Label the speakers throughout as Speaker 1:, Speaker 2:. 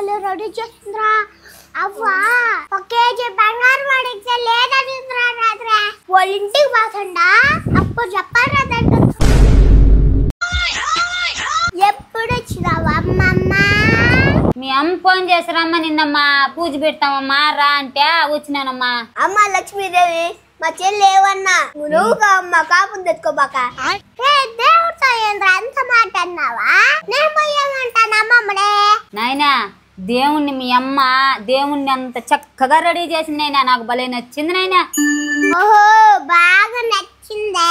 Speaker 1: వాళ్ళు రెడీ చేస్తుందిరా. అవ్వా ఒక కేజీ బంగారం అడిగితే లేదని రాత్రి వాళ్ళ ఇంటికి పోతుండా అప్పుడు చెప్పాలి రాదంట. ఎప్పుడు వచ్చినావా అమ్మమ్మ?
Speaker 2: మీ అమ్మ ఫోన్ చేసారమ్మా నిన్నమ్మా పూజ పెడతామమ్మా రా అంటే వచ్చినానమ్మా.
Speaker 1: అమ్మ లక్ష్మీదేవి మా చెల్లి ఏమన్నా నువ్వుగా అమ్మ కాపుం తెచ్చుకోబాక. దేవుడితో ఏంద్ర అంత మాట అన్నావా? నేను పోయేమంటాను అమ్మమ్మడే.
Speaker 2: నాయనా దేవుణ్ణి మీ అమ్మ దేవుణ్ణి అంత చక్కగా రెడీ చేసింది నాయనా. నాకు భలే నచ్చింది నాయనా.
Speaker 1: ఓహో బాగా నచ్చిందే.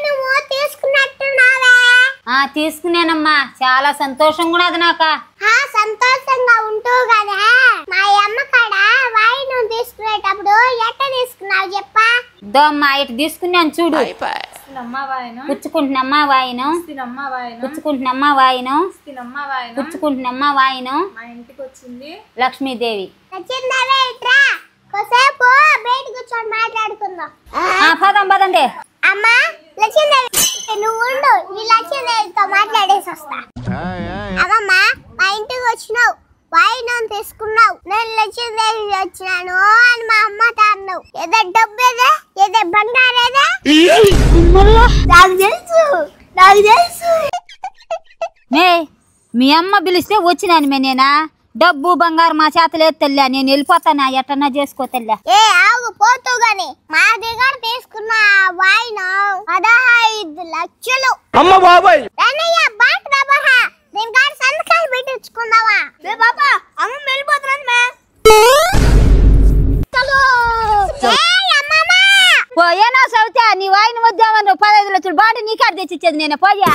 Speaker 1: నువ్వు తీసుకున్నట్టున్నావే.
Speaker 2: తీసుకున్నానమ్మా చాలా సంతోషంగా ఉన్నది నాక.
Speaker 1: సంతోషంగా ఉంటూ కదా మా అమ్మ కాడ వాయిను తీసుకునేటప్పుడు ఎట్ట తీసుకున్నావు చెప్పా?
Speaker 2: దోమ్మా ఇటు తీసుకున్నాను చూడు. పుచ్చుకుంటున్నమ్మా వాయిను పుచ్చుకుంటున్నమ్మా వాయిను పుచ్చుకుంటున్నమ్మా వాయిను.
Speaker 3: మా ఇంటికి వచ్చింది
Speaker 2: లక్ష్మీదేవి.
Speaker 1: నచ్చిందవే ఇట్రా కొసేపు బయట కూర్చొని మాట్లాడుకుందాం.
Speaker 2: పదం పదండి.
Speaker 1: అమ్మా లక్ష్మీదేవి నువ్వు ఉండు, ఈ లక్ష్మీదేవితో మాట్లాడేసి వస్తా. అమ్మమ్మా మా ఇంటికి వచ్చినావు వాయిను తీసుకున్నావు, నేను లక్ష్మీదేవి వచ్చినాను అని మా అమ్మ తాను. ఏదో డబ్బు ఏదే ఏదో బంగారేదే నాకు తెలుసు.
Speaker 2: మీ అమ్మ పిలిస్తే వచ్చినాను నేనా? డబ్బు బంగారు మా చేతలు ఎత్తల్లా, నేను వెళ్ళిపోతానా ఎట్టన్నా చేసుకో తెల్లా.
Speaker 1: ఆగు పోతూ గాని మా దగ్గర తీసుకున్న వాయిను 15 లక్షలు.
Speaker 4: అమ్మ బాబాయ్
Speaker 1: బాట్ బాబా దీని కాడ సంతకాలు పెట్టించుకుందావా? బాబా అమ్మ వెళ్ళిపోతున్నాను.
Speaker 2: పోయేనా సౌతా నీ వాయిని వద్దామని 15 లక్షలు బాట నీ కాడ తెచ్చిచ్చేది నేను పోయా.